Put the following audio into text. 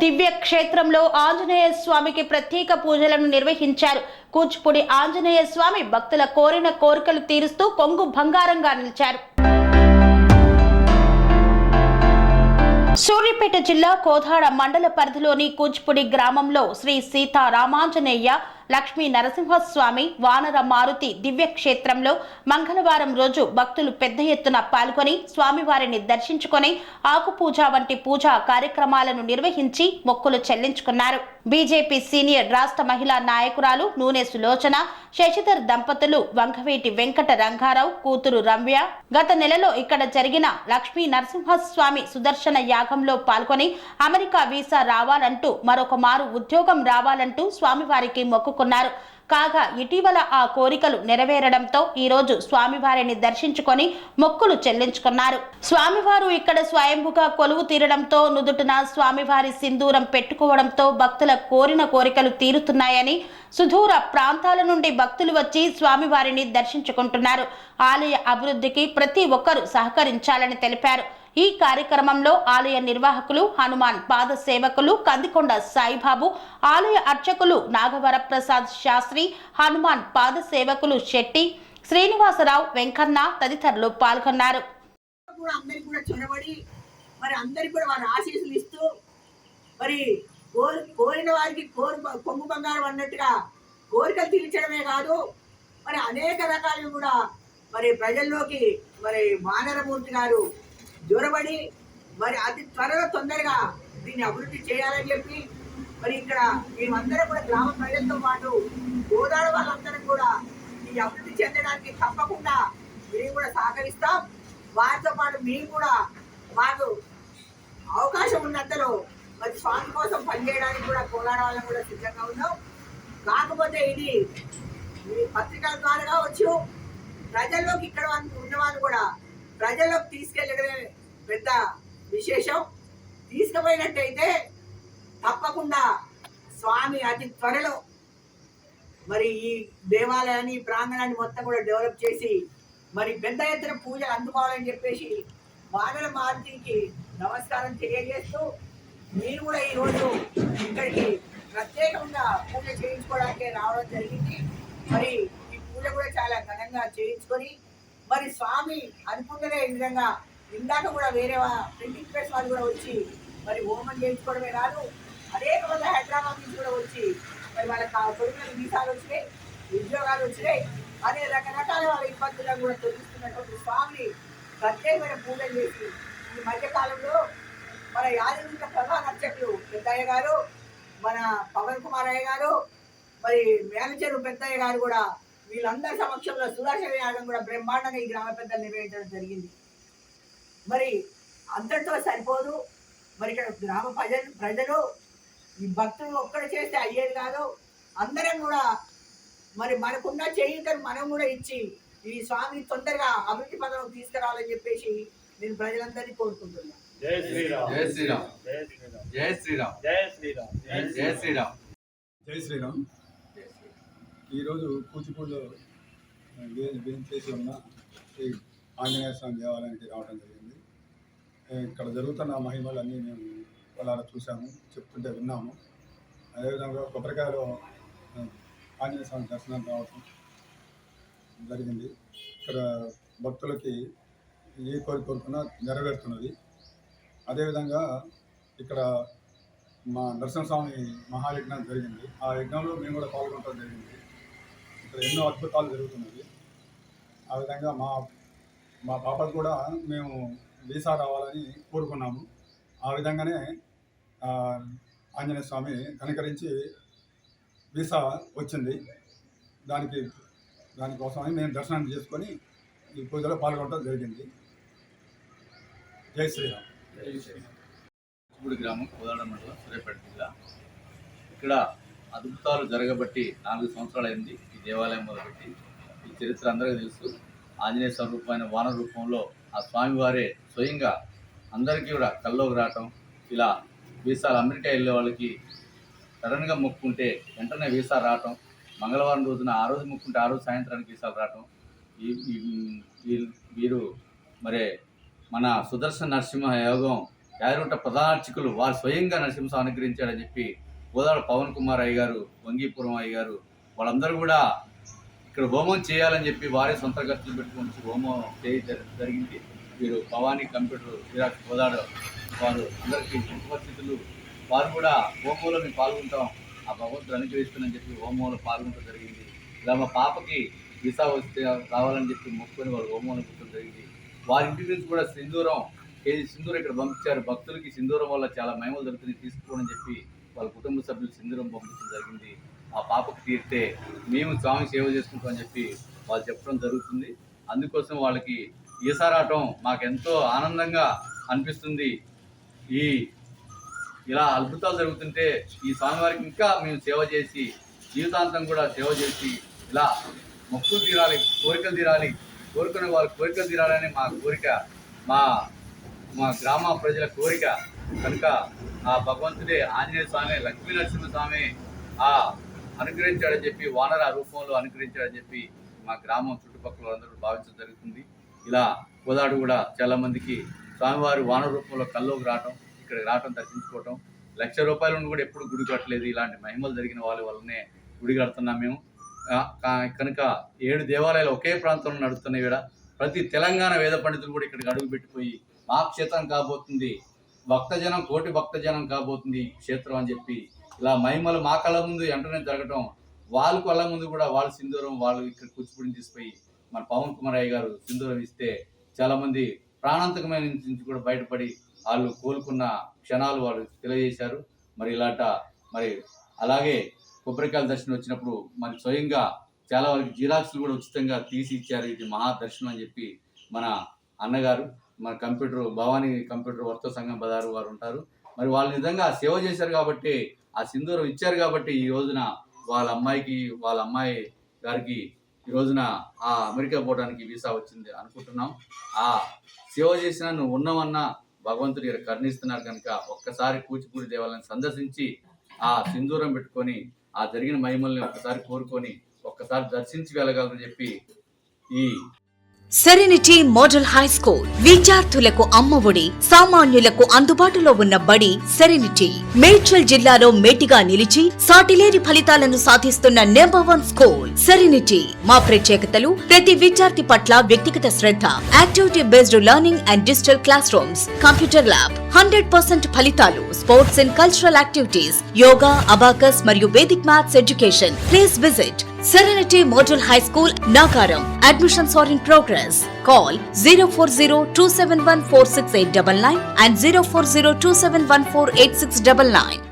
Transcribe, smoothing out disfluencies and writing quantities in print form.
దివ్య క్షేత్రంలో ఆంజనేయ స్వామికి ప్రత్యేక పూజలను నిర్వహించారు. కూచిపూడి ఆంజనేయ స్వామి భక్తుల కోరిన కోరికలు తీరుస్తూ కొంగు బంగారంగా నిలిచారు. సూర్యాపేట జిల్లా కోదాడ మండల పరిధిలోని కూచిపూడి గ్రామంలో శ్రీ సీతారామాంజనేయ లక్ష్మీ నరసింహస్వామి వానర మారుతి దివ్య క్షేత్రంలో మంగళవారం రోజు భక్తులు పెద్ద ఎత్తున పాల్గొని స్వామివారిని దర్శించుకొని ఆకుపూజ వంటి పూజా కార్యక్రమాలను నిర్వహించి మొక్కులు చెల్లించుకున్నారు. బీజేపీ సీనియర్ రాష్ట్ర మహిళా నాయకురాలు నూనె సులోచన, శశిధర్ దంపతులు వంగవేటి వెంకట రంగారావు కూతురు రమ్య గత నెలలో ఇక్కడ జరిగిన లక్ష్మీ నరసింహస్వామి సుదర్శన యాగంలో పాల్గొని అమెరికా వీసా రావాలంటూ మరొక మారు ఉద్యోగం రావాలంటూ స్వామివారికి మొక్కుకున్నారు. కాగా ఇటీవల ఆ కోరికలు నెరవేరడంతో ఈ రోజు స్వామివారిని దర్శించుకొని మొక్కులు చెల్లించుకున్నారు. స్వామివారు ఇక్కడ స్వయంభుగా కొలువు తీరడంతో నుదుటిన స్వామివారి సింధూరం పెట్టుకోవడంతో భక్తుల కోరిన కోరికలు తీరుతున్నాయని, సుదూర ప్రాంతాల నుండి భక్తులు వచ్చి స్వామివారిని దర్శించుకుంటున్నారు. ఆలయ అభివృద్ధికి ప్రతి ఒక్కరూ సహకరించాలని తెలిపారు. ఈ కార్యక్రమంలో ఆలయ నిర్వాహకులు, హనుమాన్ పాద సేవకులు కందికొండ సాయిబాబు, ఆలయ అర్చకులు నాగవరప్రసాద్ శాస్త్రి, హనుమాన్ పాద సేవకులు శెట్టి, శ్రీనివాసరావు, వెంకన్న తదితరులు పాల్గొన్నారు. కోరిన వారికి కొంగు బంగారం అన్నట్టుగా కోరికలు తీర్చడమే కాదు, మరి అనేక రకాలు కూడా మరి ప్రజల్లోకి మరి వానరమూర్తి గారు జ్వరబడి మరి అతి త్వరలో తొందరగా దీన్ని అభివృద్ధి చేయాలని చెప్పి మరి ఇక్కడ మేమందరం కూడా గ్రామ ప్రజలతో పాటు గోదావరి వాళ్ళందరం కూడా ఈ అభివృద్ధి చెందడానికి తప్పకుండా మేము కూడా సహకరిస్తాం. వారితో పాటు మేము కూడా మాకు అవకాశం ఉన్నంతలో మరి స్వామి కోసం పనిచేయడానికి కూడా కోలాడ వాళ్ళని కూడా సిద్ధంగా ఉన్నాం. కాకపోతే ఇది పత్రికల ద్వారా కావచ్చు, ప్రజల్లోకి ఇక్కడ ఉన్నవాళ్ళు కూడా ప్రజల్లోకి తీసుకెళ్ళడమే పెద్ద విశేషం. తీసుకుపోయినట్టయితే తప్పకుండా స్వామి అతి త్వరలో మరి ఈ దేవాలయాన్ని, ప్రాంగణాన్ని మొత్తం కూడా డెవలప్ చేసి మరి పెద్ద ఎత్తున పూజలు అందుకోవాలని చెప్పేసి వానర మారుతికి నమస్కారం తెలియజేస్తూ నేను కూడా ఈరోజు ఇక్కడికి ప్రత్యేకంగా పూజ చేయించుకోవడానికి రావడం జరిగింది. మరి ఈ పూజ కూడా చాలా ఘనంగా చేయించుకొని మరి స్వామి అనుకుంటేనే ఈ విధంగా ఇందాక కూడా వేరే ప్రింటింగ్ ప్రెస్ వాళ్ళు కూడా వచ్చి మరి హోమం చేయించుకోవడమే కాదు, అనేక మంది హైదరాబాద్ నుంచి కూడా వచ్చి మరి వాళ్ళకి కొడుకులకు వీసాలు వచ్చినాయి, ఉద్యోగాలు వచ్చినాయి, అనే రకరకాల వాళ్ళ ఇబ్బందులను కూడా తొలగిస్తున్నటువంటి స్వామిని ప్రత్యేకమైన పూజలు చేసి ఈ మధ్యకాలంలో మన యాదగిరి ప్రధాన అర్చకులు పెద్దయ్య గారు, మన పవన్ కుమార్ అయ్య గారు, మరి మేనచెరు పెద్దయ్య గారు కూడా వీళ్ళందరి సమక్షంలో సుదర్శన యాగం కూడా బ్రహ్మాండంగా ఈ గ్రామ పెద్దలు నిర్వహించడం జరిగింది. మరి అంతటితో సరిపోదు, మరి ఇక్కడ గ్రామ ప్రజలు ఈ భక్తులు ఒక్కడు చేస్తే అయ్యేది కాదు. అందరం కూడా మరి మనకున్న చేయుతను మనం కూడా ఇచ్చి ఈ స్వామిని తొందరగా అభివృద్ధి పదవికి తీసుకురావాలని చెప్పేసి నేను ప్రజలందరినీ కోరుకుంటున్నాను. జై శ్రీరామ్, జై శ్రీరామ్, జై శ్రీరామ్, జై శ్రీరామ్, జై శ్రీరామ్, జై శ్రీరామ్. ఈరోజు కూచిపూడిలో చేసి ఉన్న శ్రీ ఆంజనేయ స్వామి దేవాలయానికి రావడం జరిగింది. ఇక్కడ జరుగుతున్న మహిమలన్నీ మేము పొలాలు చూసాము, చెప్తుంటే విన్నాము. అదేవిధంగా కొబ్బరికాయలో ఆంజనేయ స్వామి దర్శనం రావడం జరిగింది. ఇక్కడ భక్తులకి ఏ కోరుకున్నా నెరవేరుతున్నది. అదేవిధంగా ఇక్కడ మా నరసింహస్వామి మహాయజ్ఞం జరిగింది. ఆ యజ్ఞంలో మేము కూడా పాల్గొనడం జరిగింది. ఇక్కడ ఎన్నో అద్భుతాలు జరుగుతున్నది. ఆ విధంగా మా పాపకు కూడా మేము వీసా రావాలని కోరుకున్నాము. ఆ విధంగానే ఆంజనేయ స్వామి కనికరించి వీసా వచ్చింది. దానికోసమని మేము దర్శనం చేసుకొని ఈ పూజలో పాల్గొనడం జరిగింది. జై శ్రీరామ్. కూచిపూడి గ్రామం, కోదాడ మండలం, సూర్యాపేట జిల్లా. ఇక్కడ అద్భుతాలు జరగబట్టి 4 సంవత్సరాలైంది ఈ దేవాలయం మొదలుపెట్టి. ఈ చరిత్ర అందరికీ తెలుసు. ఆంజనేయ స్వరూపమైన వానర రూపంలో ఆ స్వామివారే స్వయంగా అందరికీ కూడా కల్లోకి రావటం, ఇలా వీసాలు అమెరికా వెళ్ళే వాళ్ళకి సడన్గా మొక్కుంటే వెంటనే వీసా రావటం, మంగళవారం రోజున ఆ రోజు మొక్కుంటే ఆ రోజు సాయంత్రానికి వీసాలు రావటం. వీరు మరి మన సుదర్శన నరసింహ యోగం యాదగిరిగుట్ట ప్రధాన అర్చకులు వారు స్వయంగా నరసింహస్వామి అనుగ్రహించాడని చెప్పి గోదాడ పవన్ కుమార్ అయ్య గారు, వంగీపురం అయ్య గారు వాళ్ళందరూ కూడా ఇక్కడ హోమం చేయాలని చెప్పి వారే సొంత ఖర్చులు పెట్టుకొని హోమం జరిగింది. వీరు భవానీ కంప్యూటర్ జిరాక్స్ గోదాడ వారు అందరికీ పరిస్థితులు వారు కూడా హోమంలో మేము పాల్గొంటాం, ఆ భగవంతుడు అనుగ్రహిస్తుందని చెప్పి హోమంలో పాల్గొనడం జరిగింది. ఇలా మా పాపకి వీసా వస్తే రావాలని చెప్పి మొక్కుకొని వాళ్ళు హోమంలో కూర్చోడం జరిగింది. వారి ఇంటి నుంచి కూడా కేజీ సింధూరం ఇక్కడ పంపించారు. భక్తులకి సింధూరం వల్ల చాలా మహిమలు జరుగుతుంది, తీసుకోవడం చెప్పి వాళ్ళ కుటుంబ సభ్యులు సింధూరం పంపించడం జరిగింది. ఆ పాపకు తీరితే మేము స్వామి సేవ చేసుకుంటామని చెప్పి వాళ్ళు చెప్పడం జరుగుతుంది. అందుకోసం వాళ్ళకి వీసా రావటం మాకెంతో ఆనందంగా అనిపిస్తుంది. ఇలా అద్భుతాలు జరుగుతుంటే ఈ స్వామివారికి ఇంకా మేము సేవ చేసి జీవితాంతం కూడా సేవ చేసి ఇలా మొక్కులు తీరాలి, కోరికలు తీరాలి, కోరుకునే వాళ్ళ కోరికలు తీరాలని మా కోరిక, మా గ్రామ ప్రజల కోరిక. కనుక ఆ భగవంతుడే ఆంజనేయ స్వామి, లక్ష్మీ నరసింహస్వామి అనుగ్రహించాడని చెప్పి, వానర రూపంలో అనుగ్రహించాడని చెప్పి మా గ్రామం చుట్టుపక్కల అందరూ భావించడం జరుగుతుంది. ఇలా కోదాడు కూడా చాలా మందికి స్వామివారి వానర రూపంలో కల్లోకి రావటం, ఇక్కడికి రావటం, దర్శించుకోవటం. ₹1,00,000 కూడా ఎప్పుడు గుడి కట్టలేదు. ఇలాంటి మహిమలు జరిగిన వాళ్ళ వల్లనే గుడి కడుతున్నాం మేము. కనుక 7 దేవాలయాలు ఒకే ప్రాంతంలో నడుస్తున్నాయి. ఇక్కడ ప్రతి తెలంగాణ వేద పండితులు కూడా ఇక్కడికి అడుగు పెట్టిపోయి మా క్షేత్రం కాబోతుంది, భక్తజనం కోటి భక్తజనం కాబోతుంది ఈ క్షేత్రం అని చెప్పి ఇలా మహిమలు మా కళ్ళ ముందు వెంటనే జరగటం, వాళ్ళ కళ్ళ ముందు కూడా వాళ్ళు సింధూరం వాళ్ళు ఇక్కడ కూచిపూడిని తీసిపోయి మన పవన్ కుమార్ అయ్య గారు సింధూరం ఇస్తే చాలామంది ప్రాణాంతకమైన నుంచి కూడా బయటపడి వాళ్ళు కోలుకున్న క్షణాలు వాళ్ళు తెలియజేశారు. మరి అలాగే కొబ్బరికాయల దర్శనం వచ్చినప్పుడు మరి స్వయంగా చాలా వరకు జిరాక్స్లు కూడా ఉచితంగా తీసి ఇచ్చారు. ఇది మహాదర్శనం అని చెప్పి మన అన్నగారు, మన భవానీ కంప్యూటర్ వర్త సంఘం బజారు వారు ఉంటారు. మరి వాళ్ళు నిజంగా సేవ చేశారు కాబట్టి, ఆ సింధూరం ఇచ్చారు కాబట్టి ఈ రోజున వాళ్ళ అమ్మాయి గారికి ఈ రోజున ఆ అమెరికా పోవడానికి వీసా వచ్చింది అనుకుంటున్నాం. ఆ సేవ చేసిన నువ్వు ఉన్నవన్నా భగవంతుడు ఇక్కడ కరుణిస్తున్నారు. కనుక ఒక్కసారి కూచిపూడి దేవాలయాన్ని సందర్శించి ఆ సింధూరం పెట్టుకొని ఆ జరిగిన మహిమల్ని ఒక్కసారి కోరుకొని ఒక్కసారి దర్శించి వెళ్ళగలరని చెప్పి ఈ సెరెనిటీ మోడల్ హై స్కూల్ విద్యార్థులకు అమ్మఒడి, సామాన్యులకు అందుబాటులో ఉన్న బడి సెరెనిటీ. మేడ్చల్ జిల్లాలో మేటిగా నిలిచి సాటిలేని ఫలితాలను సాధిస్తున్న నంబర్ 1 స్కూల్ సెరెనిటీ. మా ప్రత్యేకతలు ప్రతి విద్యార్థి పట్ల వ్యక్తిగత శ్రద్ధ, activity based learning and digital classrooms, computer lab, 100% ఫలితాలు, sports and cultural activities, yoga, abacus మరియు Vedic maths education. Please visit Serenity Model High School, Nagaram. Admissions are in progress. Call 040-271-46899 and 040-271-48699.